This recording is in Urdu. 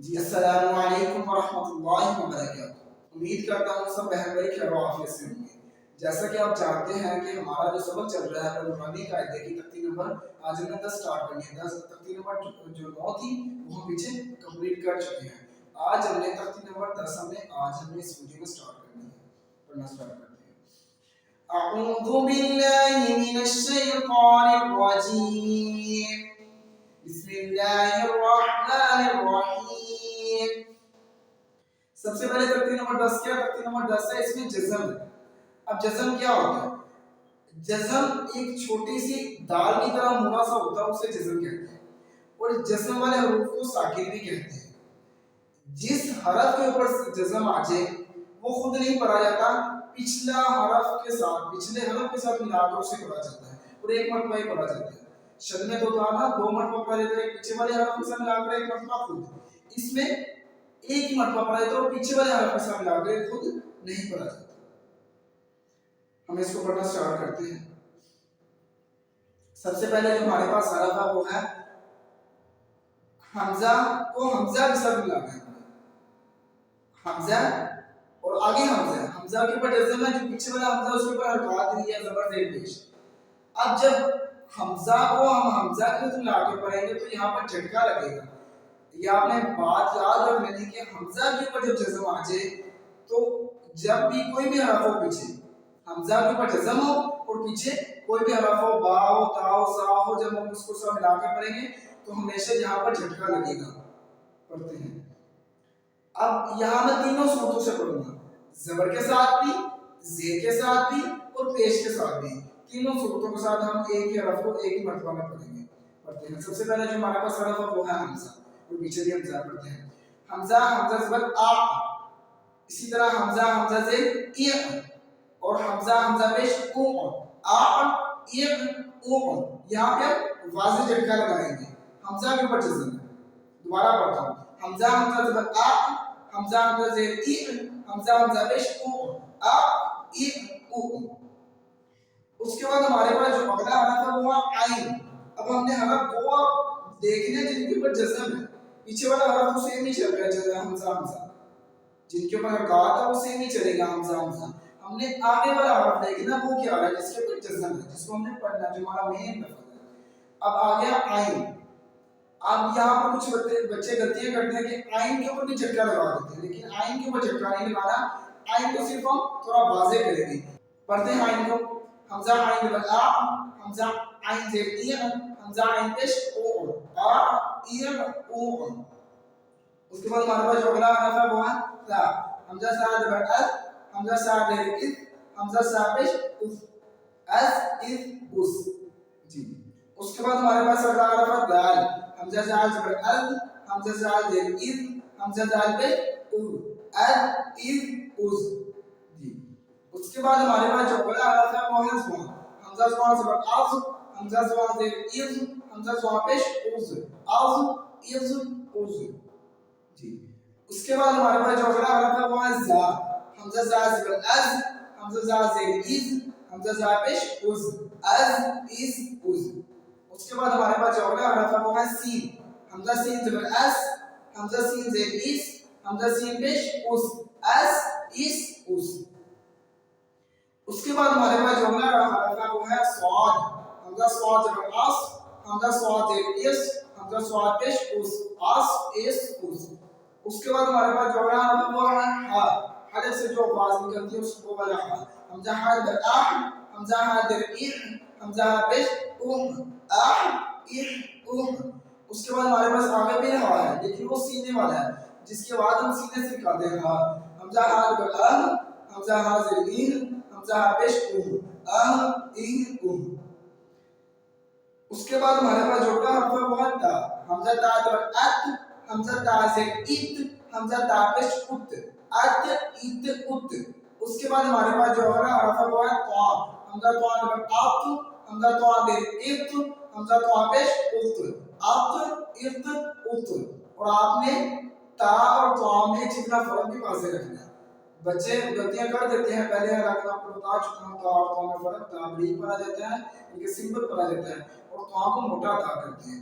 جی السلام علیکم ورحمۃ اللہ وبرکاتہ۔ امید کرتا ہوں سب بہن بھائی خیر و عافیت سے ہوں گے۔ جیسا کہ آپ جانتے ہیں کہ ہمارا جو سبق چل رہا ہے پروگرامی قاعدے کی تختی نمبر آج ہم نے 10 سٹارٹ کرنی ہے۔ 10 تختی نمبر جو 9 تھی وہ ہم پیچھے کمپلیٹ کر چکے ہیں۔ آج ہم نے تختی نمبر 10 آج ہم نے اس ویڈیو میں سٹارٹ کرنی ہے۔ پڑھنا سٹارٹ کرتے ہیں۔ اعوذ باللہ من الشیطان الرجیم، بسم اللہ الرحمن الرحیم۔ سب سے پہلے تختی نمبر 10 کیا؟ تختی نمبر 10 ہے، اس میں جزم ہے۔ اب جزم کیا ہوتا ہے؟ جزم ایک چھوٹی سی دال کی طرح موڑا سا ہوتا ہے، اسے جزم کہتے ہیں، اور جزم والے حروف کو ساکن بھی کہتے ہیں۔ جس حرف کے اوپر جزم آ جائے وہ خود نہیں پڑھا جاتا، پچھلے حرف کے ساتھ ملا کر اسے پڑھا جاتا ہے، اور ایک مرتبہ ہی پڑھا جاتا ہے۔ شد میں تو تھا 2 مرتبہ پڑھا جاتا ہے، پیچھے والے حرف کے ساتھ ملا کر ایک مرتبہ خود۔ اس میں ایک ہی مرتبہ پڑھا جاتا ہے اور پیچھے والے حرف کے ساتھ ملا کر خود نہیں پڑھا جاتا۔ ہم اس کو پڑھنا سٹارٹ کرتے ہیں۔ سب سے پہلے جو ہمارے پاس حرف ہے وہ ہے حمزہ، کو حمزہ کے ساتھ ملا کر حمزہ اور آگے حمزہ کے اوپر جزم ہے، جو پیچھے والا حمزہ اس کے اوپر حرکات دی ہے، زبر زیر پیش۔ اب جب حمزہ کو ہم حمزہ کے ساتھ ملا کے پڑھیں گے تو یہاں پر جھٹکا لگے گا۔ یہ آپ نے بات یاد رکھ لینی کہ حمزہ کے اوپر جب جزم آ جائے تو جب بھی کوئی بھی حرف ہو پیچھے حمزہ کے اوپر جزم ہو اور پیچھے کوئی بھی حرف ہو، با ہو، تا ہو، سا ہو، جب ہم اس کو سب ملا کے پڑھیں گے تو ہمیشہ یہاں پر جھٹکا لگے گا۔ پڑھتے ہیں۔ اب یہاں میں تینوں صورتوں سے پڑھوں گا، زبر کے ساتھ بھی، زیر کے ساتھ بھی اور پیش کے ساتھ بھی۔ تینوں صورتوں کے ساتھ ہم ایک ہی حرف کو ایک ہی مرتبہ میں پڑھیں گے۔ پڑھتے ہیں۔ سب سے پہلے جو ہمارے پاس حرف ہے وہ ہے حمزہ، اور پیچھے بھی حمزہ پڑھتے ہیں۔ حمزہ زبر آ، اسی طرح حمزہ زیر ای، اور حمزہ پیش او، آ ای او۔ یہاں پہ ہم واضح جھٹکا لگائیں گے، حمزہ کے اوپر جزم ہے۔ دوبارہ پڑھتا ہوں، حمزہ زبر آ، حمزہ زیر ای، حمزہ پیش او، آ ای او۔ اس کے بعد ہمارے پاس جو اگلا حرف ہے وہ ہے عین۔ اب ہم نے حرف کو دیکھنے جن کے اوپر جزم ہے، پیچھے والا حرف تو سیم ہی چل رہا ہے، حمزہ جن کے اوپر حرکات ہے وہ سیم ہی چلے گا، حمزہ۔ ہم نے آگے والا حرف دیکھنا وہ کیا ہے جس کے اوپر جزم ہے، جس کو ہم نے پڑھنا، جو ہمارا مین لفظ ہے۔ اب آ گیا عین۔ اب یہاں پر کچھ بچے غلطیاں کرتے ہیں کہ عین کے اوپر بھی جھٹکا لگا دیتے ہیں، لیکن عین کے اوپر جھٹکا نہیں لگانا، عین کو صرف ہم تھوڑا واضح کریں گے۔ پڑھتے ہیں عین کو، حمزہ عین زبر آ، حمزہ عین زیر ای، حمزہ عین پیش او، آ ای او۔ اس کے بعد ہمارے پاس جو اگلا حرف ہے وہ ہے تا۔ حمزہ سا زبر از، حمزہ سا زیر از، حمزہ سا پیش اس، از از اس۔ جی اس کے بعد ہمارے پاس اگلا حرف ہے دال۔ حمزہ زال زبر از، حمزہ زال زیر از، حمزہ زال پیش او، از از اس۔ جی اس کے بعد ہمارے پاس جو اگلا حرف ہے وہ ہے زوان۔ حمزہ زوان زبر از، حمزہ زوان زیر از، حمزہ زوان پیش از، از از از۔ جی اس کے بعد ہمارے پاس جو اگلا حرف ہے وہ ہے زا۔ حمزہ زا زبر از، حمزہ زا زیر از، حمزہ زا پیش از، از از از۔ اس کے بعد ہمارے پاس جو اگلا حرف ہے وہ ہے سین۔ حمزہ سین زبر از، حمزہ سین زیر از، حمزہ سین پیش اس، از از اس۔ اس کے بعد ہمارے پاس جو اگلا حرف ہے وہ ہے صاد۔ حمزہ صاد زبر اس، حمزہ صاد زیر اس، حمزہ صاد پیش اس، اس اس اس۔ اس کے بعد ہمارے پاس جو اگلا حرف ہے وہ ہے ہا۔ حرف سے جو آواز نکلتی ہے اس کو والا ہا۔ حمزہ ہا زبر آ، حمزہ ہا زیر ای، حمزہ ہا پیش آ ای او۔ اس کے بعد ہمارے پاس آگے بھی ہا ہے لیکن وہ سینے والا ہے، جس کے بعد ہم سینے سے نکالتے ہیں ہا۔ حمزہ ہا زبر آ، حمزہ ہا زیر ای، حمزہ ہا پیش آ ای او۔ اس کے بعد ہمارے پاس جو اگلا حرف ہے وہ ہے تا۔ حمزہ تا زبر ات، حمزہ تا زیر ات، حمزہ تا پیش ات، ات ات ات۔ اس کے بعد ہمارے پاس جو اگلا حرف ہے وہ ہے طا۔ حمزہ طا زبر ات، حمزہ طا زیر ات، حمزہ طا پیش ات، ات ات ات۔ اور آپ نے تا اور طا میں جتنا فرق بھی واضح رکھنا ہے۔ بچے غلطیاں کر دیتے ہیں، پہلے آپ کو بتا چکا ہوں تا اور طا میں فرق، تا بریک پڑھا جاتا ہے لیکن سمپل پڑھا جاتا ہے، اور طا کو موٹا تا کرتے ہیں۔